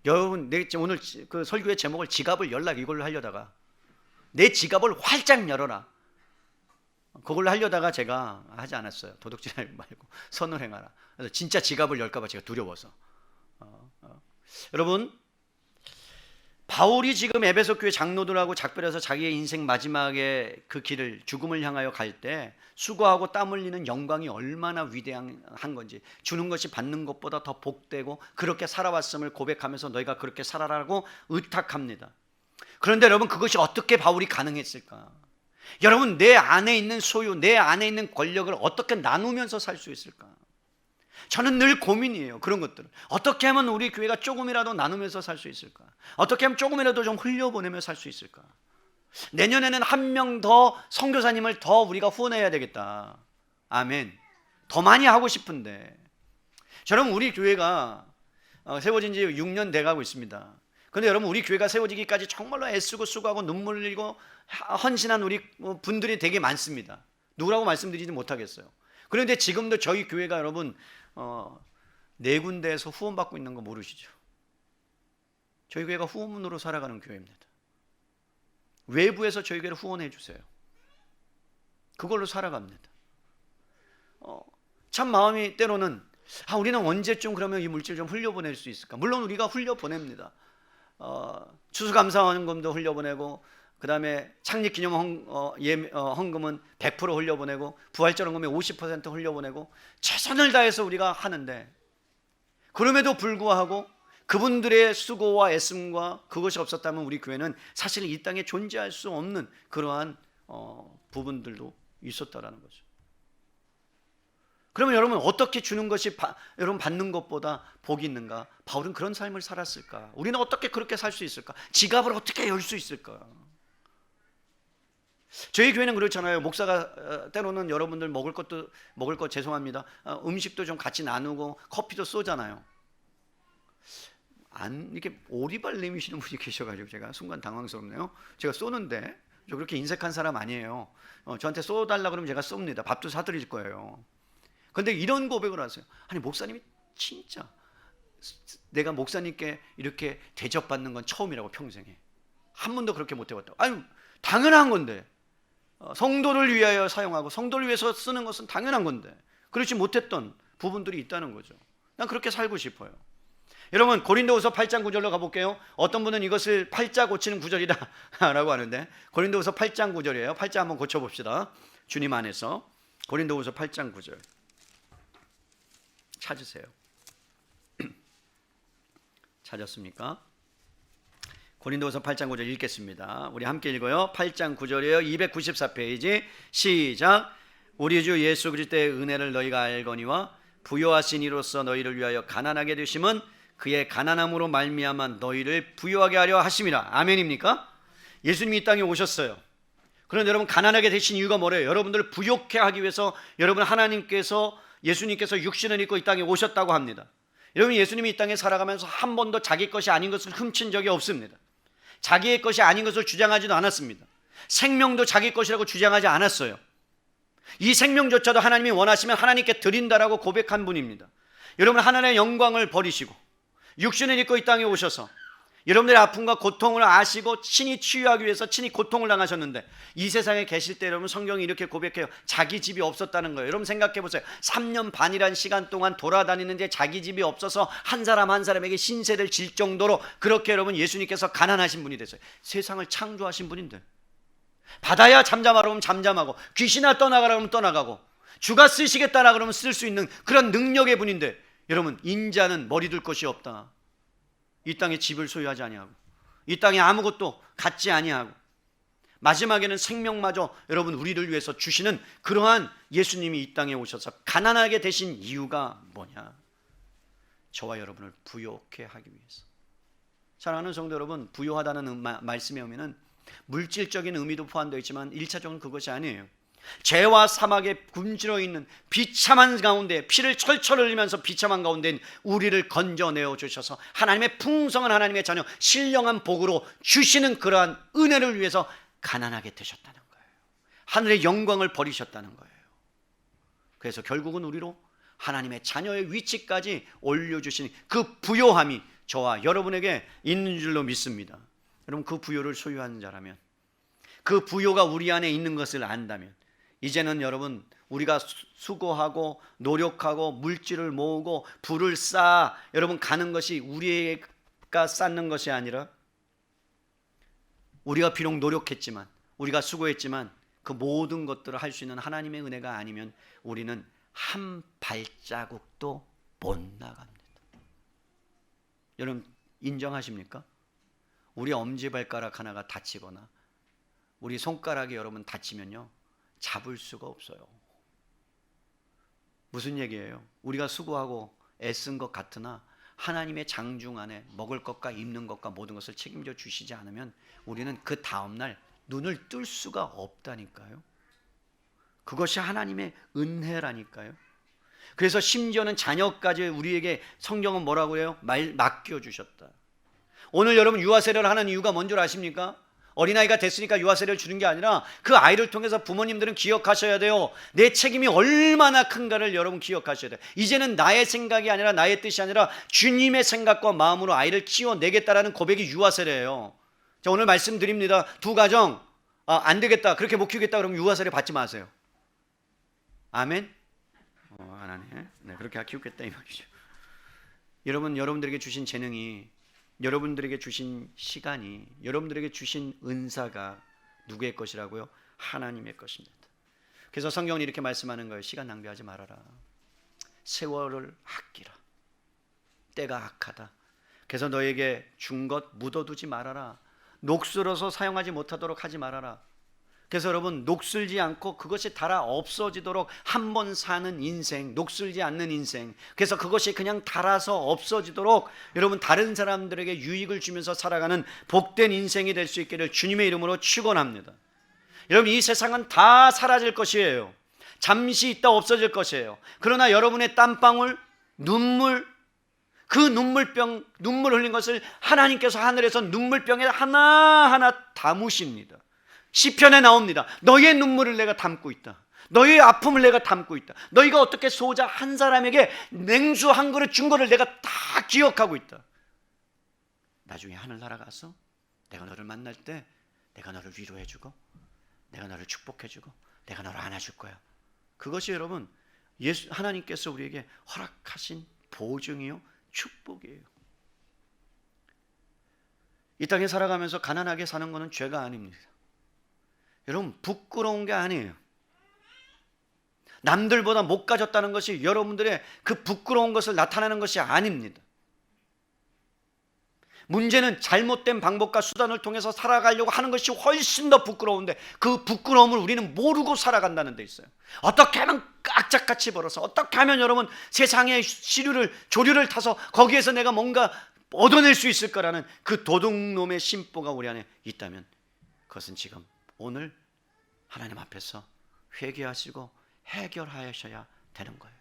여러분, 오늘 그 설교의 제목을 지갑을 열라 이걸로 하려다가, 내 지갑을 활짝 열어라, 그걸로 하려다가 제가 하지 않았어요. 도둑질하지 말고 선을 행하라. 그래서 진짜 지갑을 열까 봐 제가 두려워서. 여러분, 바울이 지금 에베소 교회 장로들하고 작별해서 자기의 인생 마지막에 그 길을, 죽음을 향하여 갈 때 수고하고 땀 흘리는 영광이 얼마나 위대한 건지, 주는 것이 받는 것보다 더 복되고 그렇게 살아왔음을 고백하면서 너희가 그렇게 살아라고 의탁합니다. 그런데 여러분, 그것이 어떻게 바울이 가능했을까? 여러분, 내 안에 있는 소유, 내 안에 있는 권력을 어떻게 나누면서 살 수 있을까? 저는 늘 고민이에요. 그런 것들을 어떻게 하면 우리 교회가 조금이라도 나누면서 살 수 있을까? 어떻게 하면 조금이라도 좀 흘려보내며 살 수 있을까? 내년에는 한 명 더 선교사님을 더 우리가 후원해야 되겠다. 아멘. 더 많이 하고 싶은데, 여러분, 우리 교회가 세워진 지 6년 돼가고 있습니다. 그런데 여러분, 우리 교회가 세워지기까지 정말로 애쓰고 수고하고 눈물 흘리고 헌신한 우리 분들이 되게 많습니다. 누구라고 말씀드리지 못하겠어요. 그런데 지금도 저희 교회가 여러분 네 군데에서 후원받고 있는 거 모르시죠? 저희 교회가 후원으로 살아가는 교회입니다. 외부에서 저희 교회를 후원해 주세요. 그걸로 살아갑니다. 참 마음이 때로는 우리는 언제쯤 그러면 이 물질 좀 흘려보낼 수 있을까? 물론 우리가 흘려보냅니다. 추수감사헌금도 흘려보내고, 그 다음에 창립기념 헌금은 100% 흘려보내고, 부활절 헌금에 50% 흘려보내고, 최선을 다해서 우리가 하는데, 그럼에도 불구하고 그분들의 수고와 애씀과 그것이 없었다면 우리 교회는 사실 이 땅에 존재할 수 없는 그러한 부분들도 있었다라는 거죠. 그러면 여러분, 어떻게 주는 것이 여러분 받는 것보다 복이 있는가? 바울은 그런 삶을 살았을까? 우리는 어떻게 그렇게 살 수 있을까? 지갑을 어떻게 열 수 있을까? 저희 교회는 그렇잖아요. 목사가 때로는 여러분들 먹을 것 죄송합니다. 음식도 좀 같이 나누고 커피도 쏘잖아요. 이렇게 오리발 내미시는 분이 계셔가지고 제가 순간 당황스럽네요. 제가 쏘는데, 저 그렇게 인색한 사람 아니에요. 저한테 쏘달라 그러면 제가 쏩니다. 밥도 사드릴 거예요. 그런데 이런 고백을 하세요. 아니, 목사님이 진짜 내가 목사님께 이렇게 대접받는 건 처음이라고, 평생에 한 번도 그렇게 못 해봤다고. 아니, 당연한 건데, 성도를 위하여 사용하고 성도를 위해서 쓰는 것은 당연한 건데 그렇지 못했던 부분들이 있다는 거죠. 난 그렇게 살고 싶어요. 여러분, 고린도후서 8장 9절로 가볼게요. 어떤 분은 이것을 팔자 고치는 구절이다 라고 하는데, 고린도후서 8장 9절이에요. 팔자 한번 고쳐봅시다. 주님 안에서. 고린도후서 8장 9절 찾으세요. 찾았습니까? 고린도후서 8장 9절 읽겠습니다. 우리 함께 읽어요. 8장 9절이에요. 294페이지. 시작. 우리 주 예수 그리스도의 은혜를 너희가 알거니와 부요하신 이로써 너희를 위하여 가난하게 되심은 그의 가난함으로 말미암아 너희를 부요하게 하려 하심이라. 아멘입니까? 예수님이 이 땅에 오셨어요. 그런데 여러분, 가난하게 되신 이유가 뭐래요? 여러분들을 부욕해 하기 위해서 여러분 예수님께서 육신을 입고 이 땅에 오셨다고 합니다. 여러분, 예수님이 이 땅에 살아가면서 한 번도 자기 것이 아닌 것을 훔친 적이 없습니다. 자기의 것이 아닌 것을 주장하지도 않았습니다. 생명도 자기 것이라고 주장하지 않았어요. 이 생명조차도 하나님이 원하시면 하나님께 드린다라고 고백한 분입니다. 여러분, 하나님의 영광을 버리시고 육신을 입고 이 땅에 오셔서 여러분들의 아픔과 고통을 아시고 친히 치유하기 위해서 친히 고통을 당하셨는데 이 세상에 계실 때 여러분 성경이 이렇게 고백해요. 자기 집이 없었다는 거예요. 여러분 생각해 보세요. 3년 반이란 시간 동안 돌아다니는데 자기 집이 없어서 한 사람 한 사람에게 신세를 질 정도로 그렇게 여러분 예수님께서 가난하신 분이 됐어요. 세상을 창조하신 분인데 바다야 잠잠하라 그러면 잠잠하고 귀신아 떠나가라 그러면 떠나가고 주가 쓰시겠다라 그러면 쓸 수 있는 그런 능력의 분인데 여러분 인자는 머리 둘 것이 없다. 이 땅에 집을 소유하지 아니하고 이 땅에 아무것도 갖지 아니하고 마지막에는 생명마저 여러분 우리를 위해서 주시는 그러한 예수님이 이 땅에 오셔서 가난하게 되신 이유가 뭐냐? 저와 여러분을 부요케 하기 위해서. 사랑하는 성도 여러분, 부요하다는 말씀에 오면은 물질적인 의미도 포함되어 있지만 1차적으로 그것이 아니에요. 죄와 사막에 굶주려 있는 비참한 가운데 피를 철철 흘리면서 비참한 가운데 우리를 건져내어 주셔서 하나님의 풍성한 하나님의 자녀 신령한 복으로 주시는 그러한 은혜를 위해서 가난하게 되셨다는 거예요. 하늘의 영광을 버리셨다는 거예요. 그래서 결국은 우리로 하나님의 자녀의 위치까지 올려주신 그 부요함이 저와 여러분에게 있는 줄로 믿습니다. 여러분 그 부요를 소유하는 자라면, 그 부요가 우리 안에 있는 것을 안다면 이제는 여러분 우리가 수고하고 노력하고 물질을 모으고 부를 쌓아 여러분 가는 것이 우리가 쌓는 것이 아니라 우리가 비록 노력했지만 우리가 수고했지만 그 모든 것들을 할 수 있는 하나님의 은혜가 아니면 우리는 한 발자국도 못 나갑니다. 여러분 인정하십니까? 우리 엄지발가락 하나가 다치거나 우리 손가락이 여러분 다치면요 잡을 수가 없어요. 무슨 얘기예요? 우리가 수고하고 애쓴 것 같으나 하나님의 장중 안에 먹을 것과 입는 것과 모든 것을 책임져 주시지 않으면 우리는 그 다음날 눈을 뜰 수가 없다니까요. 그것이 하나님의 은혜라니까요. 그래서 심지어는 자녀까지 우리에게 성경은 뭐라고 해요? 맡겨주셨다. 오늘 여러분 유아세례를 하는 이유가 뭔 줄 아십니까? 어린아이가 됐으니까 유아세례를 주는 게 아니라 그 아이를 통해서 부모님들은 기억하셔야 돼요. 내 책임이 얼마나 큰가를 여러분 기억하셔야 돼요. 이제는 나의 생각이 아니라 나의 뜻이 아니라 주님의 생각과 마음으로 아이를 키워내겠다라는 고백이 유아세례예요. 자, 오늘 말씀드립니다. 두 가정 안 되겠다 그렇게 못 키우겠다 그러면 유아세례 받지 마세요. 아멘? 안 하네. 네, 그렇게 키우겠다 이 말이죠. 여러분 여러분들에게 주신 재능이 여러분들에게 주신 시간이 여러분들에게 주신 은사가 누구의 것이라고요? 하나님의 것입니다. 그래서 성경은 이렇게 말씀하는 거예요. 시간 낭비하지 말아라. 세월을 아끼라. 때가 악하다. 그래서 너에게 준 것 묻어두지 말아라. 녹슬어서 사용하지 못하도록 하지 말아라. 그래서 여러분 녹슬지 않고 그것이 달아 없어지도록 한 번 사는 인생, 녹슬지 않는 인생, 그래서 그것이 그냥 달아서 없어지도록 여러분 다른 사람들에게 유익을 주면서 살아가는 복된 인생이 될 수 있기를 주님의 이름으로 축원합니다. 여러분 이 세상은 다 사라질 것이에요. 잠시 있다 없어질 것이에요. 그러나 여러분의 땀방울, 눈물, 그 눈물 흘린 것을 하나님께서 하늘에서 눈물병에 하나하나 담으십니다. 시편에 나옵니다. 너희의 눈물을 내가 담고 있다. 너희의 아픔을 내가 담고 있다. 너희가 어떻게 소자 한 사람에게 냉수 한 그릇 준 거를 내가 다 기억하고 있다. 나중에 하늘나라 가서 내가 너를 만날 때 내가 너를 위로해주고 내가 너를 축복해주고 내가 너를 안아줄 거야. 그것이 여러분 하나님께서 우리에게 허락하신 보증이요 축복이에요. 이 땅에 살아가면서 가난하게 사는 것은 죄가 아닙니다. 여러분 부끄러운 게 아니에요. 남들보다 못 가졌다는 것이 여러분들의 그 부끄러운 것을 나타내는 것이 아닙니다. 문제는 잘못된 방법과 수단을 통해서 살아가려고 하는 것이 훨씬 더 부끄러운데 그 부끄러움을 우리는 모르고 살아간다는 데 있어요. 어떻게 하면 악착같이 벌어서 어떻게 하면 여러분 세상의 조류를 타서 거기에서 내가 뭔가 얻어낼 수 있을까라는 그 도둑놈의 심보가 우리 안에 있다면 그것은 지금 오늘 하나님 앞에서 회개하시고 해결하셔야 되는 거예요.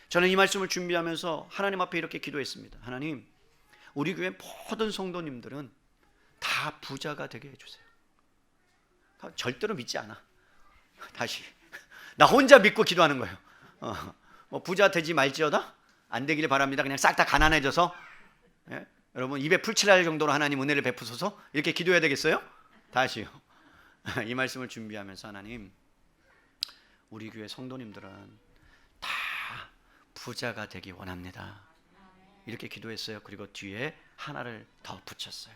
저는 이 말씀을 준비하면서 하나님 앞에 이렇게 기도했습니다. 하나님, 우리 교회 모든 성도님들은 다 부자가 되게 해주세요. 절대로 믿지 않아. 다시 나 혼자 믿고 기도하는 거예요. 뭐 부자 되지 말지어다 안 되기를 바랍니다. 그냥 싹 다 가난해져서 여러분 입에 풀칠할 정도로 하나님 은혜를 베푸소서 이렇게 기도해야 되겠어요? 다시요. 이 말씀을 준비하면서 하나님 우리 교회 성도님들은 다 부자가 되기 원합니다. 이렇게 기도했어요. 그리고 뒤에 하나를 더 붙였어요.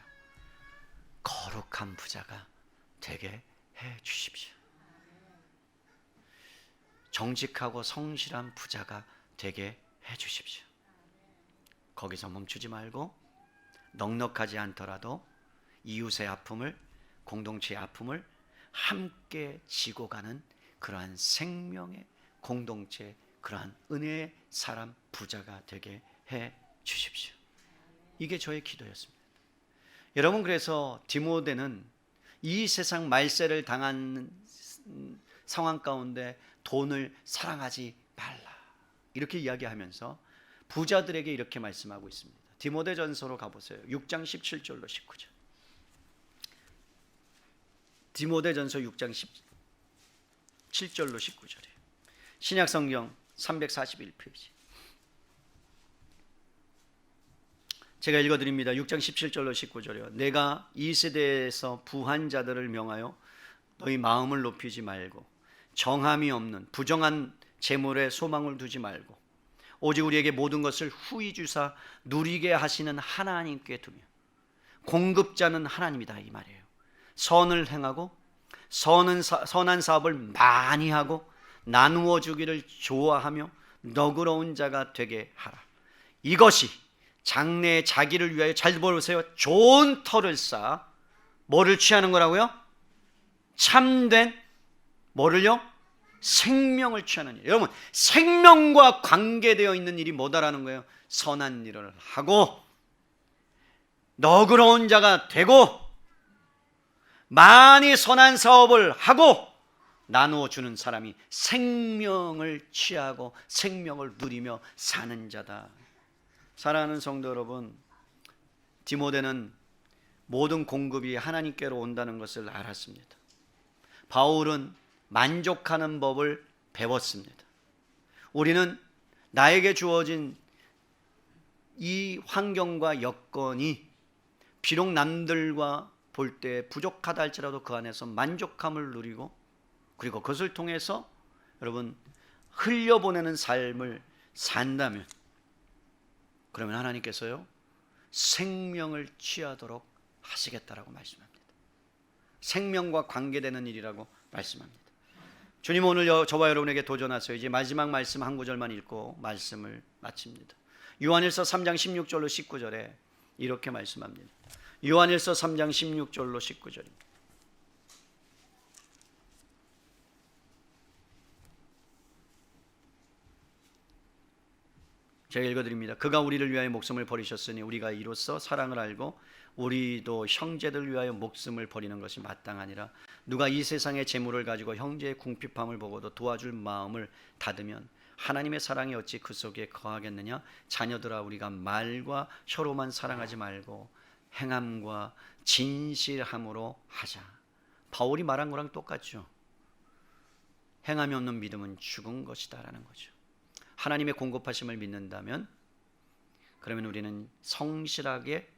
거룩한 부자가 되게 해 주십시오. 정직하고 성실한 부자가 되게 해 주십시오. 거기서 멈추지 말고 넉넉하지 않더라도 이웃의 아픔을, 공동체의 아픔을 함께 지고 가는 그러한 생명의 공동체, 그러한 은혜의 사람 부자가 되게 해 주십시오. 이게 저의 기도였습니다. 여러분, 그래서 디모데는 이 세상 말세를 당한 상황 가운데 돈을 사랑하지 말라 이렇게 이야기하면서 부자들에게 이렇게 말씀하고 있습니다. 디모데전서로 가보세요. 6장 17절로 19절. 디모데전서 6장 17절로 19절이에요. 신약성경 341페이지. 제가 읽어드립니다. 6장 17절로 19절이요. 내가 이 세대에서 부한 자들을 명하여 너희 마음을 높이지 말고 정함이 없는 부정한 재물에 소망을 두지 말고 오직 우리에게 모든 것을 후히 주사 누리게 하시는 하나님께 두며 공급자는 하나님이다 이 말이에요. 선을 행하고 선한 사업을 많이 하고 나누어 주기를 좋아하며 너그러운 자가 되게 하라. 이것이 장래에 자기를 위하여, 잘 보세요, 좋은 터를 쌓아 뭐를 취하는 거라고요? 참된 뭐를요? 생명을 취하는 일. 여러분, 생명과 관계되어 있는 일이 뭐다라는 거예요? 선한 일을 하고 너그러운 자가 되고 많이 선한 사업을 하고 나누어 주는 사람이 생명을 취하고 생명을 누리며 사는 자다. 사랑하는 성도 여러분, 디모데는 모든 공급이 하나님께로 온다는 것을 알았습니다. 바울은 만족하는 법을 배웠습니다. 우리는 나에게 주어진 이 환경과 여건이 비록 남들과 볼 때 부족하다 할지라도 그 안에서 만족함을 누리고 그리고 그것을 통해서 여러분 흘려보내는 삶을 산다면 그러면 하나님께서요 생명을 취하도록 하시겠다라고 말씀합니다. 생명과 관계되는 일이라고 말씀합니다. 주님 오늘 저와 여러분에게 도전하세요. 이제 마지막 말씀 한 구절만 읽고 말씀을 마칩니다. 요한일서 3장 16절로 19절에 이렇게 말씀합니다. 요한일서 3장 16절로 19절입니다. 제가 읽어드립니다. 그가 우리를 위하여 목숨을 버리셨으니 우리가 이로써 사랑을 알고 우리도 형제들 위하여 목숨을 버리는 것이 마땅하니라. 누가 이 세상의 재물을 가지고 형제의 궁핍함을 보고도 도와줄 마음을 닫으면 하나님의 사랑이 어찌 그 속에 거하겠느냐. 자녀들아, 우리가 말과 혀로만 사랑하지 말고 행함과 진실함으로 하자. 바울이 말한 거랑 똑같죠. 행함이 없는 믿음은 죽은 것이다 라는 거죠. 하나님의 공급하심을 믿는다면 그러면 우리는 성실하게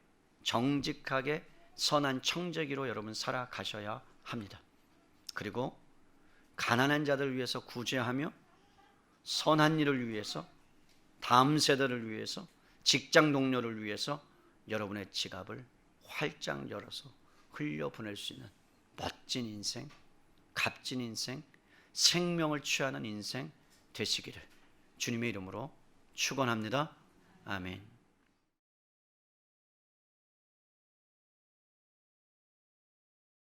정직하게 선한 청지기로 여러분 살아가셔야 합니다. 그리고 가난한 자들을 위해서 구제하며 선한 일을 위해서 다음 세대를 위해서 직장 동료를 위해서 여러분의 지갑을 활짝 열어서 흘려보낼 수 있는 멋진 인생, 값진 인생, 생명을 취하는 인생 되시기를 주님의 이름으로 축원합니다. 아멘.